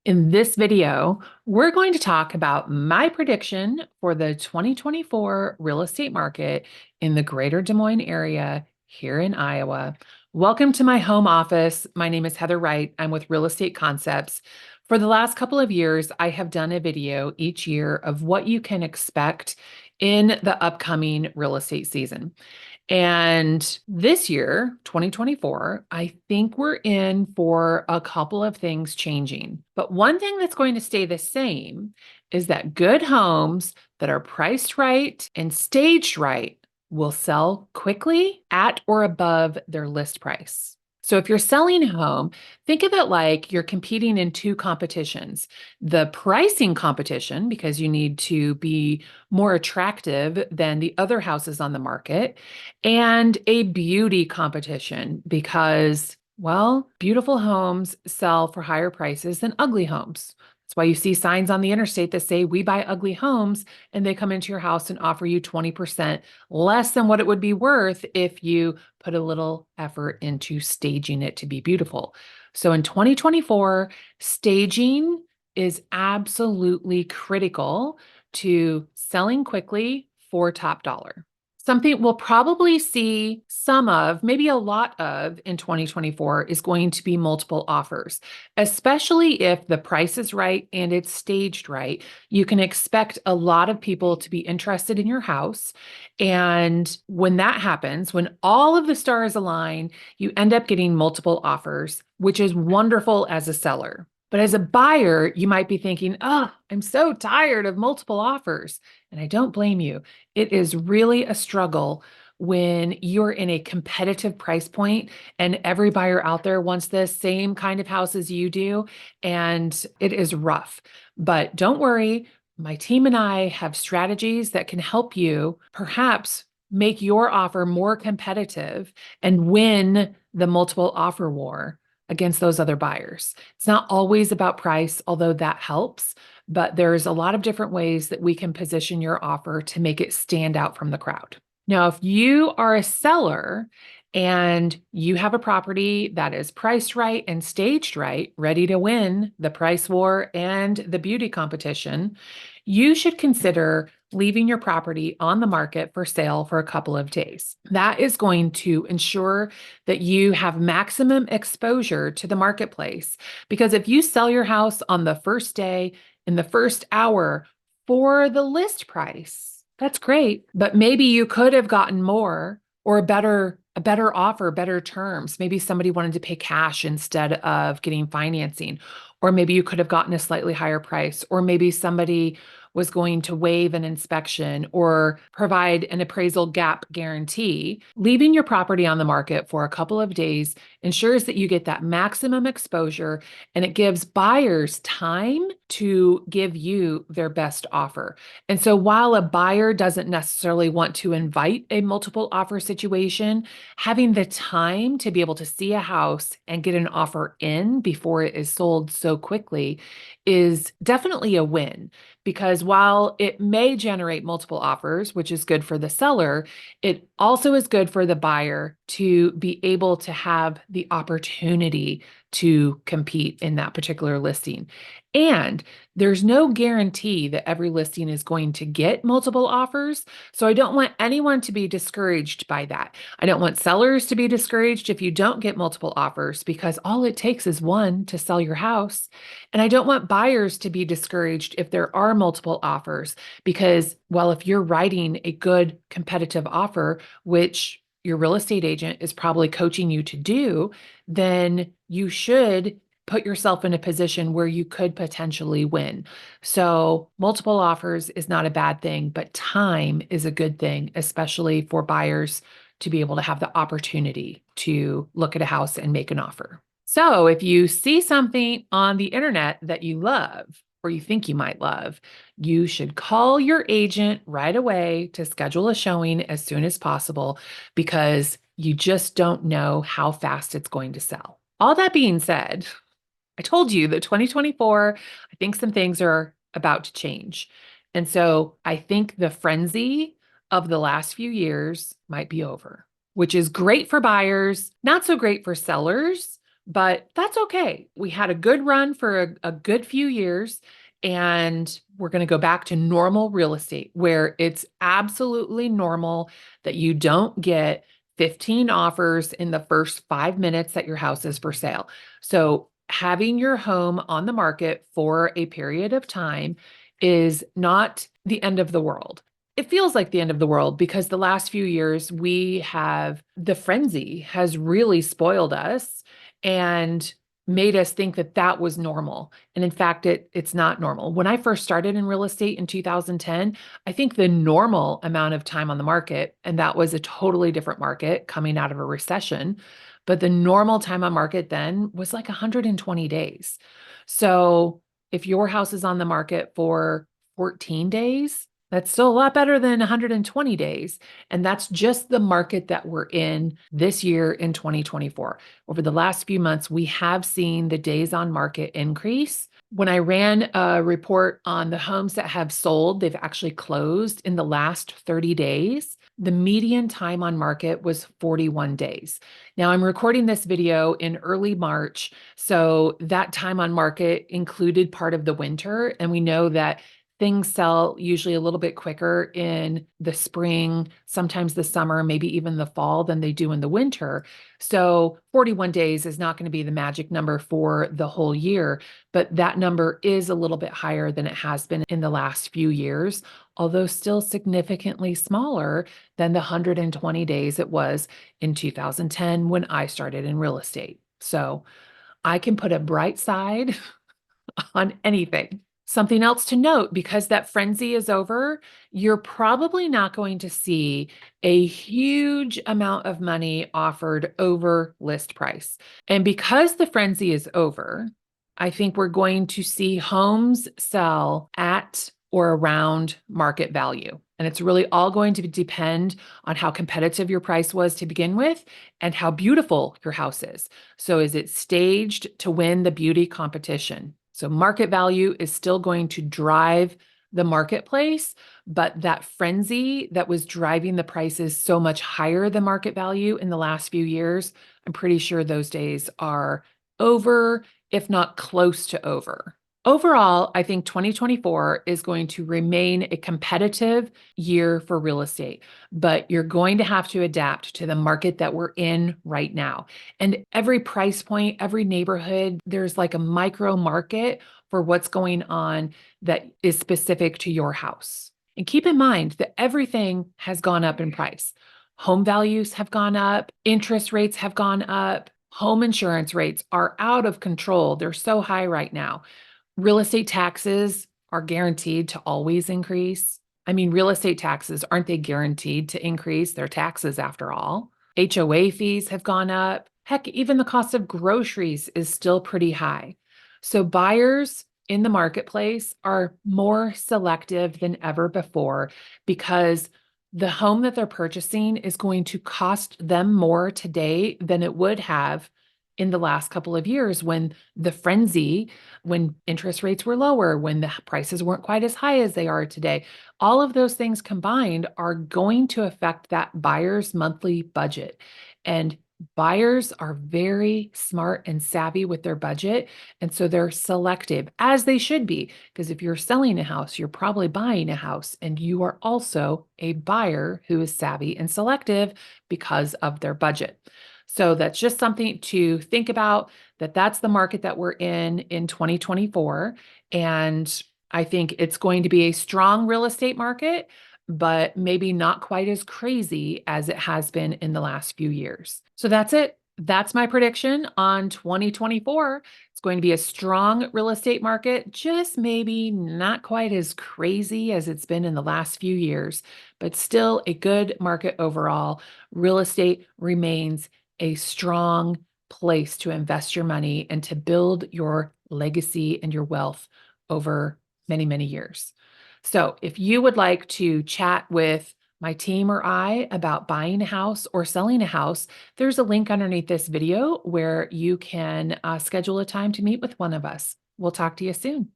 In this video, we're going to talk about my prediction for the 2024 real estate market in the Greater Des Moines area here in Iowa. Welcome to my home office. My name is Heather Wright. I'm with Real Estate Concepts. For the last couple of years, I have done a video each year of what you can expect in the upcoming real estate season. And this year, 2024, I think we're in for a couple of things changing. But one thing that's going to stay the same is that good homes that are priced right and staged right will sell quickly at or above their list price. So if you're selling a home, think of it like you're competing in two competitions. The pricing competition, because you need to be more attractive than the other houses on the market, and a beauty competition because, well, beautiful homes sell for higher prices than ugly homes. That's why you see signs on the interstate that say, "We buy ugly homes," and they come into your house and offer you 20% less than what it would be worth if you put a little effort into staging it to be beautiful. So in 2024, staging is absolutely critical to selling quickly for top dollar. Something we'll probably see some of, maybe a lot of in 2024 is going to be multiple offers, especially if the price is right and it's staged right. You can expect a lot of people to be interested in your house. And when that happens, when all of the stars align, you end up getting multiple offers, which is wonderful as a seller. But as a buyer, you might be thinking, "Oh, I'm so tired of multiple offers." And I don't blame you. It is really a struggle when you're in a competitive price point and every buyer out there wants the same kind of house as you do. And it is rough. But don't worry, my team and I have strategies that can help you perhaps make your offer more competitive and win the multiple offer war against those other buyers. It's not always about price, although that helps, but there's a lot of different ways that we can position your offer to make it stand out from the crowd. Now, if you are a seller and you have a property that is priced right and staged right, ready to win the price war and the beauty competition, you should consider leaving your property on the market for sale for a couple of days. That is going to ensure that you have maximum exposure to the marketplace. Because if you sell your house on the first day, in the first hour for the list price, that's great, but maybe you could have gotten more or a better offer, better terms. Maybe somebody wanted to pay cash instead of getting financing, or maybe you could have gotten a slightly higher price, or maybe somebody was going to waive an inspection or provide an appraisal gap guarantee. Leaving your property on the market for a couple of days ensures that you get that maximum exposure, and it gives buyers time to give you their best offer. And so while a buyer doesn't necessarily want to invite a multiple offer situation, having the time to be able to see a house and get an offer in before it is sold so quickly is definitely a win. Because while it may generate multiple offers, which is good for the seller, it also is good for the buyer to be able to have the opportunity to compete in that particular listing. And there's no guarantee that every listing is going to get multiple offers. So I don't want anyone to be discouraged by that. I don't want sellers to be discouraged if you don't get multiple offers, because all it takes is one to sell your house. And I don't want buyers to be discouraged if there are multiple offers, because, well, if you're writing a good competitive offer, which your real estate agent is probably coaching you to do, then you should put yourself in a position where you could potentially win. So multiple offers is not a bad thing, but time is a good thing, especially for buyers to be able to have the opportunity to look at a house and make an offer. So if you see something on the internet that you love, or you think you might love, you should call your agent right away to schedule a showing as soon as possible, because you just don't know how fast it's going to sell. All that being said, I told you that 2024, I think some things are about to change. And so I think the frenzy of the last few years might be over, which is great for buyers, not so great for sellers, but that's okay. We had a good run for a good few years, and we're going to go back to normal real estate where it's absolutely normal that you don't get 15 offers in the first 5 minutes that your house is for sale. So, having your home on the market for a period of time is not the end of the world. It feels like the end of the world because the last few years the frenzy has really spoiled us and made us think that that was normal. And in fact, it's not normal. When I first started in real estate in 2010, I think the normal amount of time on the market, and that was a totally different market coming out of a recession, but the normal time on market then was like 120 days. So if your house is on the market for 14 days, that's still a lot better than 120 days. And that's just the market that we're in this year in 2024. Over the last few months, we have seen the days on market increase. When I ran a report on the homes that have sold, they've actually closed in the last 30 days. The median time on market was 41 days. Now, I'm recording this video in early March, so that time on market included part of the winter, and we know that things sell usually a little bit quicker in the spring, sometimes the summer, maybe even the fall than they do in the winter. So 41 days is not going to be the magic number for the whole year, but that number is a little bit higher than it has been in the last few years, although still significantly smaller than the 120 days it was in 2010 when I started in real estate. So I can put a bright side on anything. Something else to note, because that frenzy is over, you're probably not going to see a huge amount of money offered over list price. And because the frenzy is over, I think we're going to see homes sell at or around market value. And it's really all going to depend on how competitive your price was to begin with and how beautiful your house is. So is it staged to win the beauty competition? So market value is still going to drive the marketplace, but that frenzy that was driving the prices so much higher than market value in the last few years, I'm pretty sure those days are over, if not close to over. Overall, I think 2024 is going to remain a competitive year for real estate, but you're going to have to adapt to the market that we're in right now. And every price point, every neighborhood, there's like a micro market for what's going on that is specific to your house. And keep in mind that everything has gone up in price. Home values have gone up, interest rates have gone up, home insurance rates are out of control. They're so high right now. Real estate taxes are guaranteed to always increase. I mean, real estate taxes, aren't they guaranteed to increase? They're taxes after all. HOA fees have gone up. Heck, even the cost of groceries is still pretty high. So buyers in the marketplace are more selective than ever before because the home that they're purchasing is going to cost them more today than it would have in the last couple of years when the frenzy, when interest rates were lower, when the prices weren't quite as high as they are today. All of those things combined are going to affect that buyer's monthly budget. And buyers are very smart and savvy with their budget. And so they're selective, as they should be, because if you're selling a house, you're probably buying a house, and you are also a buyer who is savvy and selective because of their budget. So that's just something to think about, that's the market that we're in 2024. And I think it's going to be a strong real estate market, but maybe not quite as crazy as it has been in the last few years. So that's it. That's my prediction on 2024. It's going to be a strong real estate market, just maybe not quite as crazy as it's been in the last few years, but still a good market overall. Real estate remains a strong place to invest your money and to build your legacy and your wealth over many, many years. So if you would like to chat with my team or I about buying a house or selling a house, there's a link underneath this video where you can schedule a time to meet with one of us. We'll talk to you soon.